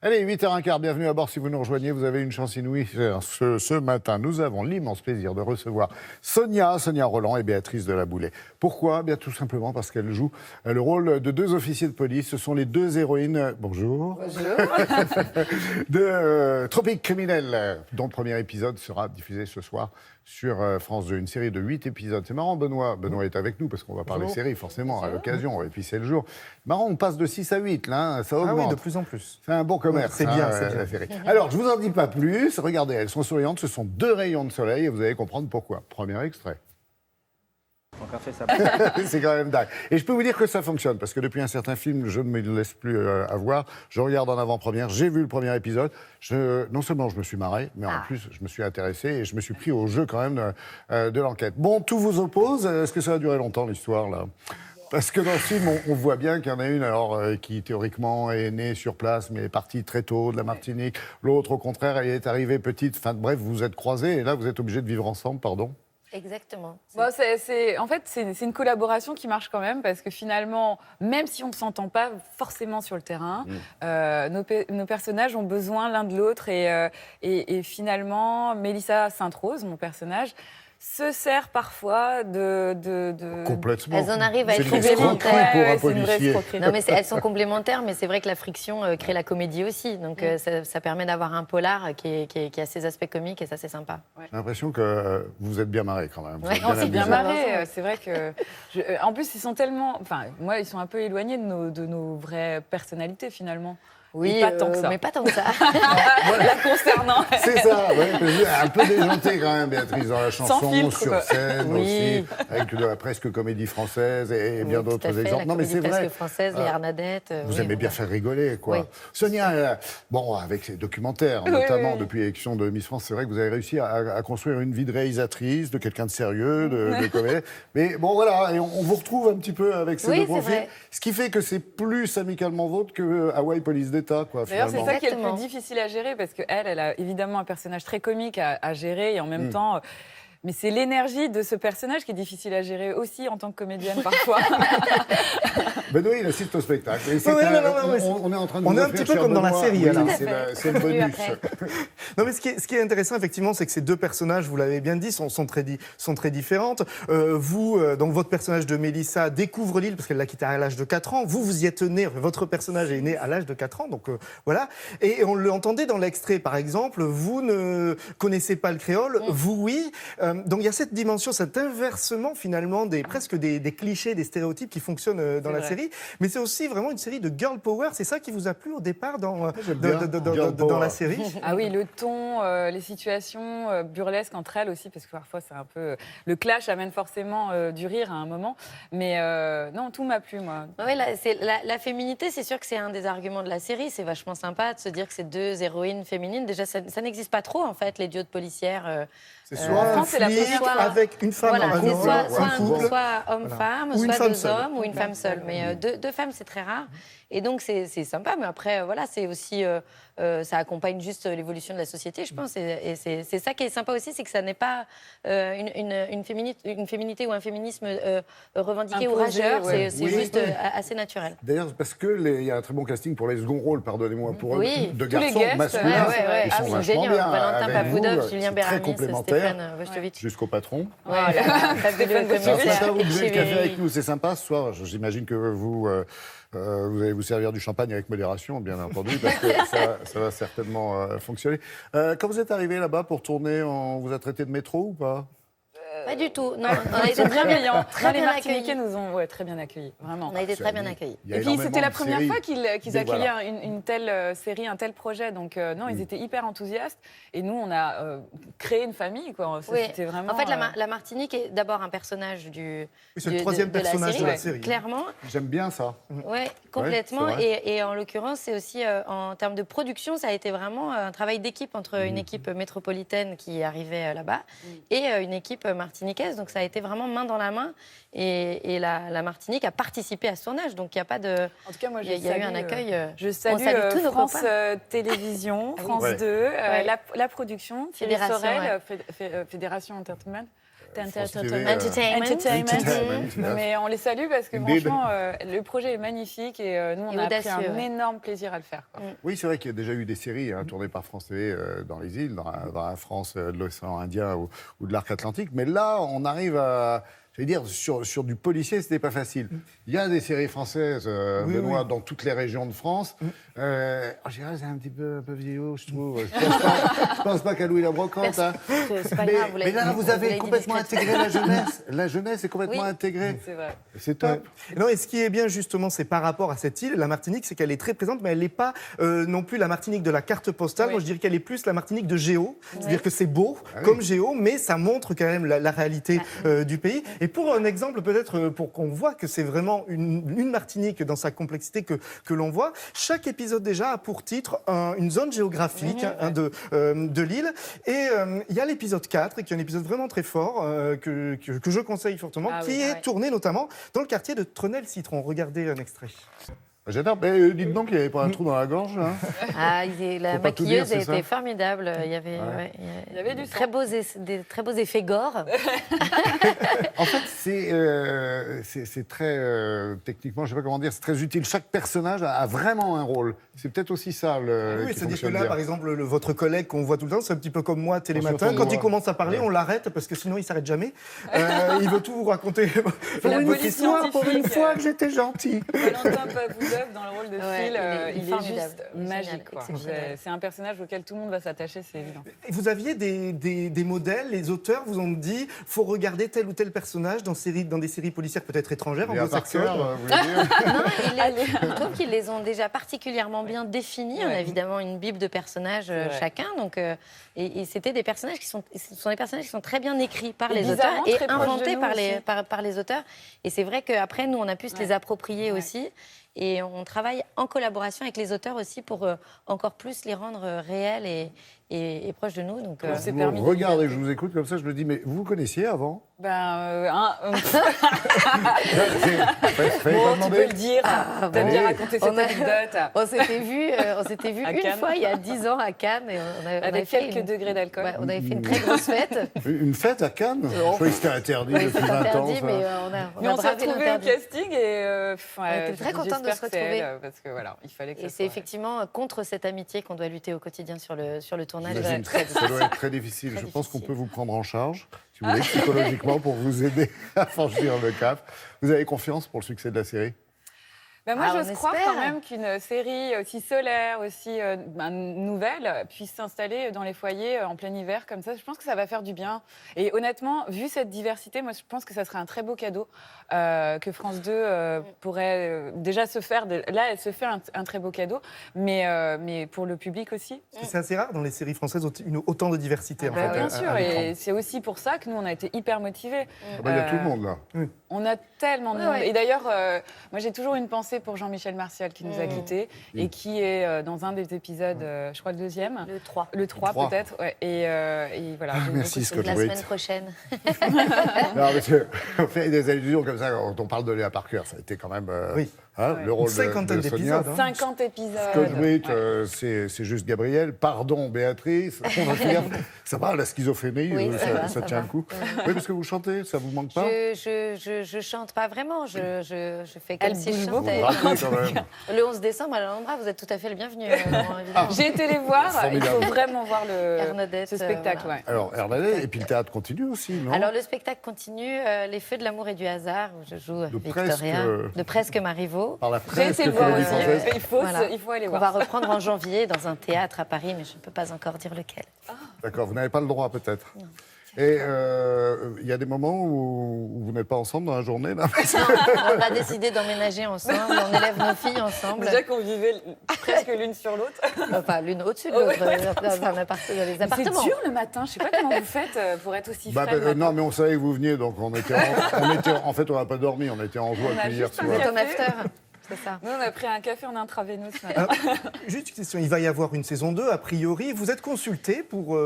Allez, 8h15, bienvenue à bord si vous nous rejoignez, vous avez une chance inouïe. Ce matin, nous avons l'immense plaisir de recevoir Sonia Roland et Béatrice de la Boulay. Pourquoi ? Bien tout simplement parce qu'elles jouent le rôle de deux officiers de police. Ce sont les deux héroïnes, bonjour, de Tropique criminel, dont le premier épisode sera diffusé ce soir sur France 2, une série de 8 épisodes. C'est marrant, Benoît est avec nous parce qu'on va parler série, forcément, à l'occasion, et puis c'est le jour. Marrant, on passe de 6 à 8, là, hein, ça augmente. Ah oui, de plus en plus. C'est un bon commerce. C'est bien, c'est bien. La série. Alors, je vous en dis pas plus. Regardez, elles sont souriantes, ce sont deux rayons de soleil, et vous allez comprendre pourquoi. Premier extrait. Encore fait ça. C'est quand même dingue. Et je peux vous dire que ça fonctionne, parce que depuis un certain film, je ne me laisse plus avoir. Je regarde en avant-première, j'ai vu le premier épisode. Non seulement je me suis marré, mais en plus, je me suis intéressé et je me suis pris au jeu quand même de l'enquête. Bon, tout vous oppose. Est-ce que ça va durer longtemps, l'histoire, là ? Parce que dans le film, on voit bien qu'il y en a une qui théoriquement est née sur place, mais est partie très tôt de la Martinique. L'autre, au contraire, elle est arrivée petite. Enfin, bref, vous vous êtes croisés et là, vous êtes obligés de vivre ensemble, pardon. Exactement. Bon, en fait, c'est une collaboration qui marche quand même parce que finalement, même si on ne s'entend pas forcément sur le terrain, nos personnages ont besoin l'un de l'autre et finalement, Mélissa Sainte-Rose, mon personnage, se sert parfois de... Complètement. Elles en arrivent à C'est être une escroquerie complémentaires. pour un c'est une vraie policier. escroquerie. Non, mais elles sont complémentaires, mais c'est vrai que la friction crée la comédie aussi. Donc ça permet d'avoir un polar qui a ses aspects comiques et ça, c'est sympa. J'ai l'impression que vous vous êtes bien marrés quand même. Vous Ouais. êtes Non, c'est bien amusés. marré. C'est vrai que... en plus, ils sont tellement... Enfin, moi, ils sont un peu éloignés de nos vraies personnalités, finalement. Oui, pas tant que ça. mais pas tant que ça. La concernant. C'est ça, ouais, un peu déjanté quand même, Béatrice, dans la chanson, filtre, sur quoi. scène Oui. aussi, avec de la presque comédie française et bien Oui, tout d'autres à fait, exemples. la Non, mais comédie c'est vrai. presque française, les Arnadettes. Vous oui, aimez bien voilà. faire rigoler, quoi. Oui. Sonia, bon, avec ses documentaires, Oui, notamment oui. depuis l'élection de Miss France, c'est vrai que vous avez réussi à construire une vie de réalisatrice, de quelqu'un de sérieux, de comédien. Mais bon, voilà, et on vous retrouve un petit peu avec ces Oui, deux c'est profils. vrai. Ce qui fait que c'est plus amicalement vôtre que Hawaii Police d'État, quoi, D'ailleurs, finalement. c'est ça qui est le Exactement. plus difficile à gérer parce qu'elle a évidemment un personnage très comique à gérer et en même temps. Mais c'est l'énergie de ce personnage qui est difficile à gérer aussi en tant que comédienne parfois. Benoît, il assiste au spectacle. Et c'est Oui, on est en train de on vous est un offrir, petit peu cher comme dans la Benoît, série, oui, alors. c'est le bonus. Après. Non, mais ce qui est intéressant, effectivement, c'est que ces deux personnages, vous l'avez bien dit, sont très différentes. Donc votre personnage de Mélissa découvre l'île parce qu'elle l'a quittée à l'âge de 4 ans. Vous y êtes né, votre personnage est né à l'âge de 4 ans, donc voilà. Et on l'entendait dans l'extrait, par exemple, vous ne connaissez pas le créole, vous oui. Donc il y a cette dimension, cet inversement finalement presque des clichés, des stéréotypes qui fonctionnent dans la vrai. série. Mais c'est aussi vraiment une série de girl power. C'est ça qui vous a plu au départ dans J'aime bien. Girl dans power. la série. Ah oui, le ton, les situations burlesques entre elles aussi, parce que parfois c'est un peu... Le clash amène forcément du rire à un moment. Mais non, tout m'a plu, moi. Oui, la féminité, c'est sûr que c'est un des arguments de la série. C'est vachement sympa de se dire que c'est deux héroïnes féminines. Déjà, ça n'existe pas trop, en fait, les duos de policières. C'est En soit un France, c'est la flic première fois. avec une femme, Voilà, un c'est homme, soit un couple. homme-femme, Ou une soit femme deux seule. hommes ou une femme seule. Mais deux femmes, c'est très rare. Et donc, c'est sympa. Mais après, voilà, c'est aussi... ça accompagne juste l'évolution de la société, je pense. Et c'est ça qui est sympa aussi, c'est que ça n'est pas une féminité ou un féminisme revendiqué ou Imposé, rageur. ouais. C'est Oui. juste assez naturel. D'ailleurs, parce qu'il y a un très bon casting pour les second rôles, pardonnez-moi, pour Oui. de Tous les garçons guests, masculins. Ouais. Ils Ah, sont c'est vachement génial. bien. Valentin Avec Papoudov, vous, Julien c'est très Béramis, complémentaire. Stéphane Wojtowicz. Jusqu'au patron. Voilà. Fabuleux Stéphane Alors, ce commissaire. soir, vous buvez le café Etcheverry. avec nous, c'est sympa ce soir. J'imagine que vous allez vous servir du champagne avec modération, bien entendu, parce que ça va certainement fonctionner. Quand vous êtes arrivé là-bas pour tourner, on vous a traité de métro ou pas ? Pas du tout. Non, on a Ils été sont très bienveillants. très Les bien Martiniquais accueillis. nous ont très bien accueillis, vraiment. On a été très bien accueillis. Il y a Et puis énormément c'était la de première séries. fois qu'ils Mais accueillaient voilà. une telle série, un tel projet. Donc non, ils étaient hyper enthousiastes. Et nous, on a créé une famille, quoi. Oui. C'était vraiment... En fait, la Martinique est d'abord un personnage c'est le troisième personnage de la série. Clairement, J'aime bien ça. ouais, complètement. c'est vrai. Et en l'occurrence, c'est aussi en termes de production, ça a été vraiment un travail d'équipe entre une équipe métropolitaine qui arrivait là-bas et une équipe martiniquaise. Donc ça a été vraiment main dans la main. Et la Martinique a participé à ce tournage. Donc il n'y a pas de. En tout cas, moi, Il y a eu un accueil. Je salue, tous nos France copains. Télévisions, France Ouais. 2, Ouais. la production, Thierry Fédération, Sorel, Fédération Entertainment. Entertainment. Mais on les salue parce que Indeed. franchement, le projet est magnifique et nous, on a pris un énorme plaisir à le faire. Quoi. Oui, c'est vrai qu'il y a déjà eu des séries tournées par France TV dans les îles, dans la France de l'océan Indien ou de l'arc Atlantique. Mais là, on arrive à... Je veux dire, sur du policier, c'était pas facile. Il y a des séries françaises, Benoît, dans toutes les régions de France. En général, c'est un petit peu vieillot, je trouve. Je pense pas qu'à Louis la Brocante. Hein. C'est pas grave, Mais là, vous avez complètement intégré la jeunesse. La jeunesse est complètement intégrée. C'est vrai. C'est top. Non, et ce qui est bien justement, c'est par rapport à cette île, la Martinique, c'est qu'elle est très présente, mais elle n'est pas non plus la Martinique de la carte postale. Oui. Moi, je dirais qu'elle est plus la Martinique de Géo. C'est-à-dire que c'est beau comme Géo, mais ça montre quand même la réalité du pays. Et pour un exemple, peut-être pour qu'on voit que c'est vraiment une Martinique dans sa complexité que l'on voit, chaque épisode déjà a pour titre une zone géographique de l'île. Et il y a l'épisode 4, qui est un épisode vraiment très fort, que je conseille fortement, qui est tourné notamment dans le quartier de Trenel-Citron. Regardez un extrait. J'adore. Mais dites donc qu'il n'y avait pas un trou dans la gorge. Hein. Ah, la Faut pas tout dire, maquilleuse c'est ça était formidable. Il y avait, Il y avait du des très beaux effets gore. En fait, c'est très techniquement, je ne sais pas comment dire, c'est très utile. Chaque personnage a vraiment un rôle. C'est peut-être aussi ça le. Oui, qui c'est-à-dire que fonctionne là, bien. par exemple, votre collègue qu'on voit tout le temps, c'est un petit peu comme moi, Télématin. Surtout Quand moi. il commence à parler, on l'arrête parce que sinon il s'arrête jamais. Il veut tout vous raconter. La police histoire, pour une scientifique, fois que j'étais gentil. Valentin Papoudov dans le rôle de Ouais, Phil, il est il est formidable. juste Il est génial, magique. Quoi. exceptionnel. C'est un personnage auquel tout le monde va s'attacher, c'est évident. Et vous aviez des modèles, les auteurs vous ont dit faut regarder tel ou tel personnage dans des séries policières peut-être étrangères, Léa Parker, anglo-saxonnes. vous voulez dire Non, je trouve qu'ils les ont déjà particulièrement bien définis. On a Ouais. évidemment une bible de personnages vrai. chacun. Donc, et c'était des personnages ce sont des personnages qui sont très bien écrits par les bizarrement, auteurs et très proches de inventés nous par aussi. par les auteurs. Et c'est vrai qu'après, nous, on a pu se les approprier aussi. Et on travaille en collaboration avec les auteurs aussi pour encore plus les rendre réels et proches de nous. Donc, C'est Vous permis de regardez, liberté. je vous écoute comme ça, je me dis, mais vous vous connaissiez avant Fallait pas bon, tu demander. peux le dire. T'aimes bien raconter cette On a- anecdote. on s'était vu À une Cannes. fois il y a 10 ans à Cannes. Et on avait Avec fait quelques degrés d'alcool. Ouais, on avait fait une très grosse fête. Une fête à Cannes Je croyais que c'était interdit Oui, depuis c'est 20 ans. interdit, ça. mais on Mais a on s'est bravé retrouvés au l'interdit. casting et On était très contents de j'espère se que c'est retrouver. elle, parce que voilà, il fallait que Et ça c'est soit. effectivement contre cette amitié qu'on doit lutter au quotidien sur le tournage. J'imagine Très que ça doit être très difficile. Très Je pense qu'on difficile. peut vous prendre en charge, si vous voulez, psychologiquement, pour vous aider à franchir le cap. Vous avez confiance pour le succès de la série? Ben moi, Ah, j'ose on croire espère. quand même qu'une série aussi solaire, aussi nouvelle, puisse s'installer dans les foyers en plein hiver comme ça. Je pense que ça va faire du bien. Et honnêtement, vu cette diversité, moi, je pense que ça serait un très beau cadeau que France 2 pourrait déjà se faire. Là, elle se fait un très beau cadeau, mais pour le public aussi. C'est assez rare dans les séries françaises autant de diversité. en Ben, fait, bien à sûr, l'écran. et c'est aussi pour ça que nous, on a été hyper motivés. Ah bah, il y a tout le monde là. On a tellement de monde. ouais. Et d'ailleurs, moi, j'ai toujours une pensée pour Jean-Michel Martial qui nous a quittés et qui est dans un des épisodes, je crois le deuxième. Le 3. Le 3 Le 3. peut-être, ouais. Et voilà. j'ai merci, beaucoup de Scott. La Wait. semaine prochaine. Non, parce qu'on fait des allusions comme ça quand on parle de Léa Parker. Ça a été quand même Oui. Ouais. le rôle Une cinquantaine de Sonia. d'épisodes, hein. 50 épisodes. Scott Witt, Ouais. c'est juste Gabriel. Pardon, Béatrice. Ça va, la schizophrénie, Oui, ça ça va, tient ça le coup. Oui, parce que vous chantez, ça vous manque pas? Je chante pas vraiment. Je fais comme Elle si je bouge Vous chantais. vous rappelez quand même. Le 11 décembre à l'Alhambra, vous êtes tout à fait le bienvenu. Évidemment. J'ai été les voir. Il Formidable. faut vraiment voir Bernadette, ce spectacle. voilà. Ouais. Alors, Hernadet, et puis le théâtre continue aussi, non? Alors le spectacle continue, Les Feux de l'amour et du hasard, où je joue Victoria, presque- de Presque Marivaux, Par la J'ai presse été le voir Comédie aussi. Française. Il faut aller qu'on voir. va reprendre en janvier dans un théâtre à Paris, mais je ne peux pas encore dire lequel. D'accord, vous n'avez pas le droit peut-être. Et il y a des moments où vous n'êtes pas ensemble dans la journée là? On a décidé d'emménager ensemble, on élève nos filles ensemble, Déjà qu'on vivait presque l'une sur l'autre. enfin l'une au-dessus de l'autre, dans les C'est appartements. dur le matin. Je sais pas comment vous faites pour être aussi frais. le matin. Non, mais on savait que vous veniez, donc en fait, on n'a pas dormi, on était en joie On a depuis hier juste un soir. Vous êtes en after. C'est ça. Nous, on a pris un café en intraveineux ce matin. Juste une question, il va y avoir une saison 2, a priori. Vous êtes consulté pour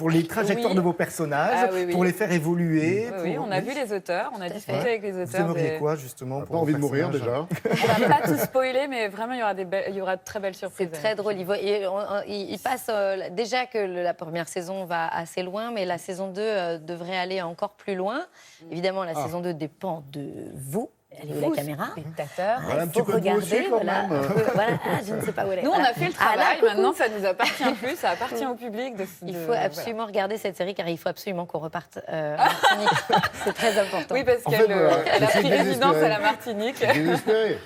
les trajectoires Oui. de vos personnages, Ah oui, oui. pour les faire évoluer Oui, pour- on a vu les auteurs, on a discuté avec les Vous auteurs. aimeriez quoi, justement, On n'a pour pas envie de vos mourir personnages déjà. On va pas tout spoiler, mais vraiment, il y aura de très belles surprises. C'est très drôle. Il passe déjà que la première saison va assez loin, mais la saison 2 devrait aller encore plus loin. Évidemment, la saison 2 dépend de vous. Elle est où la caméra? Spectateurs. Voilà, un Il petit faut peu de vous aussi, regarder. quand Voilà. même. Voilà. Ah, je ne sais pas où elle est. Nous, on Voilà. a fait le Ah, là, travail, coucou. maintenant, ça nous appartient plus, ça appartient au public. Il faut absolument regarder cette série car il faut absolument qu'on reparte en Martinique. C'est très important. Oui, parce En qu'elle fait, voilà, elle a je suis pris résidence désespéré. à la Martinique. Désespéré.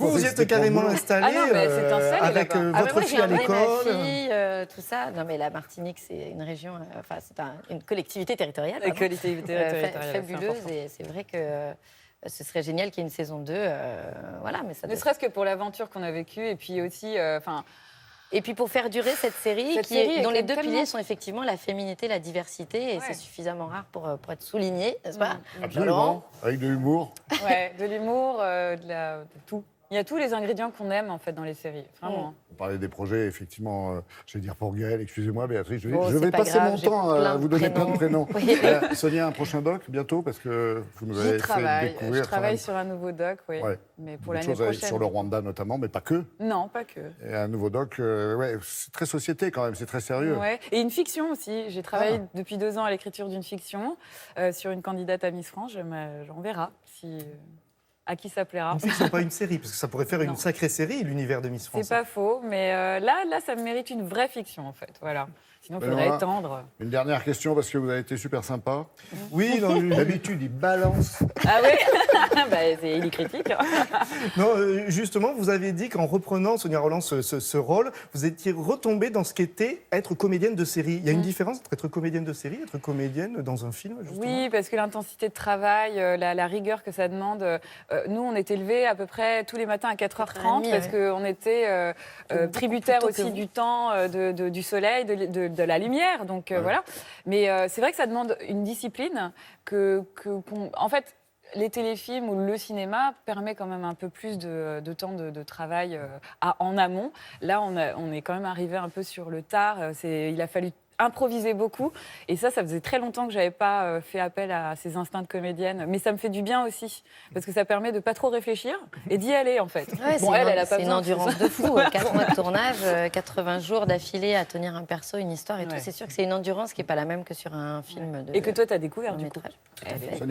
Vous y êtes carrément installé Ah non, mais c'est installé avec là-bas. Ah, mais votre moi, fille j'ai à emmené l'école. ma fille, tout ça. Non, mais la Martinique, c'est une région, enfin, c'est une collectivité territoriale. La pardon. collectivité territoriale, c'est Fabuleuse. important. Et c'est vrai que ce serait génial qu'il y ait une saison 2. Voilà, mais ça Ne doit- serait-ce que pour l'aventure qu'on a vécue, et puis aussi, Et puis pour faire durer cette série, Cette série dont est les deux tellement- piliers sont effectivement la féminité et la diversité, et Ouais. c'est suffisamment rare pour être souligné, n'est-ce pas Absolument. Avec de l'humour. ouais, de l'humour, de tout. Il y a tous les ingrédients qu'on aime en fait dans les séries, vraiment. On parlait des projets, effectivement, je vais dire pour Gaël, excusez-moi Béatrice, je Bon, vais c'est pas passer grave, mon j'ai temps à plein de vous donner plein de prénoms. prénoms. Oui. Sonia, un prochain doc bientôt, parce que vous nous avez J'y fait travaille. découvrir Je quand travaille même sur un nouveau doc, oui. Ouais. Mais pour beaucoup de l'année choses prochaine. sur le Rwanda notamment, mais pas que. Non, pas que. Et un nouveau doc, ouais, c'est très société quand même, c'est très sérieux. Ouais. Et une fiction aussi. J'ai travaillé depuis 2 ans à l'écriture d'une fiction sur une candidate à Miss France. On verra si, à qui ça plaira. Une fiction, pas une série, parce que ça pourrait faire une Non. sacrée série, l'univers de Miss France. C'est pas faux, mais là, ça mérite une vraie fiction en fait. Voilà. Sinon, il Ben faudrait voilà. étendre. Une dernière question, parce que vous avez été super sympa. Oui, non, D'habitude, il balance. Ah oui. Il est critique. non, justement, vous avez dit qu'en reprenant, Sonia Rolland, ce rôle, vous étiez retombée dans ce qu'était être comédienne de série. Il y a une différence entre être comédienne de série et être comédienne dans un film, justement. Oui, parce que l'intensité de travail, la rigueur que ça demande. Nous, on était levés à peu près tous les matins à 4h30 4h30, parce ouais. qu'on était tributaires plus tôt que aussi vous. du temps, du soleil, de la lumière. Donc voilà. Mais c'est vrai que ça demande une discipline en fait, les téléfilms ou le cinéma permet quand même un peu plus de temps de travail en amont. Là, on est quand même arrivé un peu sur le tard. Il a fallu improviser beaucoup. Et ça faisait très longtemps que je n'avais pas fait appel à ces instincts de comédienne. Mais ça me fait du bien aussi, parce que ça permet de ne pas trop réfléchir et d'y aller, en fait. Ouais, Bon, elle a pas c'est une besoin. endurance de fou. 4 mois de tournage, 80 jours d'affilée à tenir un perso, une histoire et tout. Ouais. C'est sûr que c'est une endurance qui n'est pas la même que sur un film de Et que toi, tu as découvert, long du coup. métrage. Elle est- Sonia,